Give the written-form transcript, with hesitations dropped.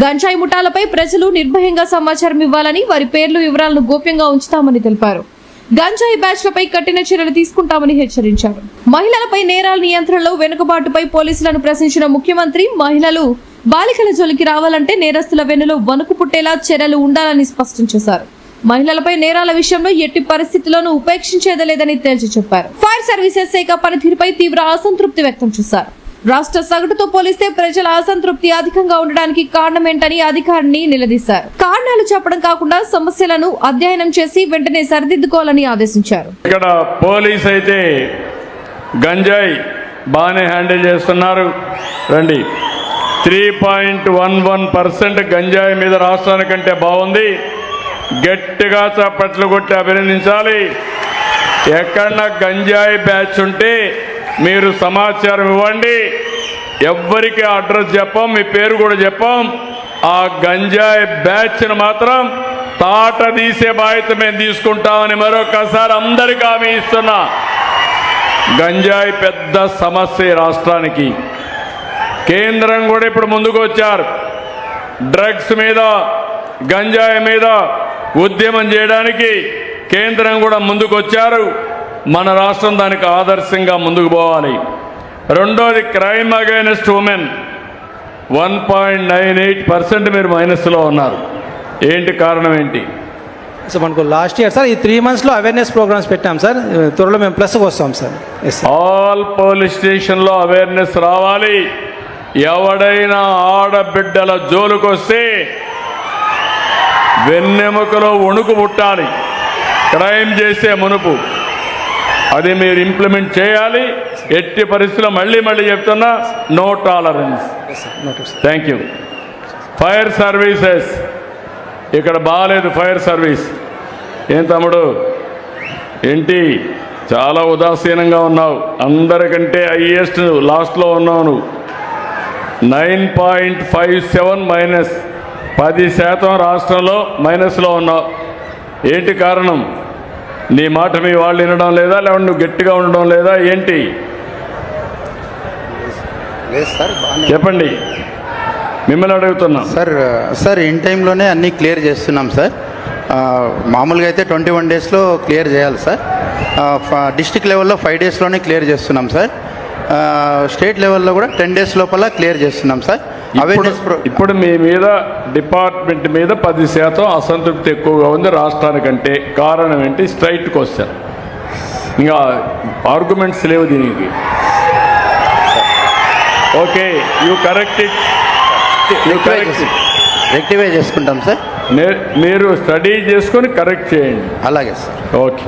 గంజాయి ముఠాలపై ప్రజలు నిర్భయంగా సమాచారం ఇవ్వాలని, వారి పేర్లు వివరాలను గోప్యంగా ఉంచుతామని తెలిపారు. గంజాయి బ్యాచ్లపై కఠిన చర్యలు తీసుకుంటామని హెచ్చరించారు. మహిళలపై నేరాల నియంత్రణలో వెనుకబాటుపై పోలీసులను ప్రశ్నించిన ముఖ్యమంత్రి, మహిళలు బాలికల జోలికి రావాలంటే నేరస్తుల వెన్నులో వణుకు పుట్టేలా చర్యలు ఉండాలని స్పష్టం చేశారు. మహిళలపై నేరాల విషయంలో ఎట్టి పరిస్థితుల్లోనూ ఉపేక్షించేది లేదని తేల్చి చెప్పారు. ఫైర్ సర్వీసెస్ శాఖ పనితీరుపై తీవ్ర అసంతృప్తి వ్యక్తం చేశారు. రాష్ట్ర సగటుతో పోలిస్తే ప్రజల అసంతృప్తి అధికంగా ఉండడానికి కారణమేంటని అధికారిని నిలదీశారు. కారణాలు చెప్పడం కాకుండా సమస్యలను అధ్యయనం చేసి వెంటనే సరిదిద్దుకోవాలని ఆదేశించారు. ఇక్కడ పోలీస్ అయితే గంజాయి బాగానే హ్యాండిల్ చేస్తున్నారు. రండి, 3.11% గంజాయి మీద రాష్ట్రానికంటే బాగుంది. గట్టిగా చప్పట్లు కొట్టి అభినందించాలి. ఎక్కడన్నా గంజాయి బ్యాచ్ ఉంటే మీరు సమాచారం ఇవ్వండి. ఎవ్వరికి అడ్రస్ చెప్పాం, మీ పేరు కూడా చెప్పాం. ఆ గంజాయి బ్యాచ్ను మాత్రం తాట తీసే బాధ్యత మేము తీసుకుంటామని మరొకసారి అందరికీ హామీ ఇస్తున్నా. గంజాయి పెద్ద సమస్య రాష్ట్రానికి. కేంద్రం కూడా ఇప్పుడు ముందుకు వచ్చారు. డ్రగ్స్ మీద, గంజాయి మీద ఉద్యమం చేయడానికి కేంద్రం కూడా ముందుకు వచ్చారు. మన రాష్ట్రం దానికి ఆదర్శంగా ముందుకు పోవాలి. రెండోది, క్రైమ్ అగైనెస్ట్ ఉమెన్ 1.98% మీరు మైనస్లో ఉన్నారు. ఏంటి కారణం ఏంటి? సార్ మనకు లాస్ట్ ఇయర్ సార్ ఈ 3 monthsలో అవేర్నెస్ ప్రోగ్రామ్స్ పెట్టాం సార్. త్వరలో మేము ప్లస్కి వస్తాం సార్. ఆల్ పోలీస్ స్టేషన్లో అవేర్నెస్ రావాలి. ఎవడైనా ఆడబిడ్డల జోలుకొస్తే వెన్నెముకలో వణుకు పుట్టాలి. క్రైమ్ చేసే మునుపు అది మీరు ఇంప్లిమెంట్ చేయాలి. ఎట్టి పరిస్థితుల్లో మళ్ళీ చెప్తున్నా, no tolerance. Thank you. Fire services ఇక్కడ బాగాలేదు. ఫైర్ సర్వీస్ ఏం తమ్ముడు, ఏంటి చాలా ఉదాసీనంగా ఉన్నావు. అందరికంటే హైయెస్ట్ లాస్ట్లో ఉన్నావు నువ్వు. 9.57 -10% రాష్ట్రంలో మైనస్లో ఉన్నావు. ఏంటి కారణం? నీ మాట మీ వాళ్ళు వినడం లేదా, లేకపోతే నువ్వు గట్టిగా ఉండడం లేదా, ఏంటి చెప్పండి, మిమ్మల్ని అడుగుతున్నాం. సార్ ఇన్ టైంలోనే అన్నీ క్లియర్ చేస్తున్నాం సార్. మామూలుగా అయితే 21 daysలో క్లియర్ చేయాలి సార్. డిస్ట్రిక్ట్ లెవెల్లో 5 daysలోనే క్లియర్ చేస్తున్నాం సార్. స్టేట్ లెవెల్లో కూడా 10 days లోపల క్లియర్ చేస్తున్నాం సార్. ఇప్పుడు మీ మీద, డిపార్ట్మెంట్ మీద 10% అసంతృప్తి ఎక్కువగా ఉంది రాష్ట్రానికంటే. కారణం ఏంటి? స్ట్రైట్ క్వశ్చన్, ఇంకా ఆర్గ్యుమెంట్స్ లేవు దీనికి. Okay, you correct it. Rectify చేసుకుంటాం సార్. మీరు స్టడీ చేసుకొని కరెక్ట్ చేయండి. అలాగే సార్. ఓకే.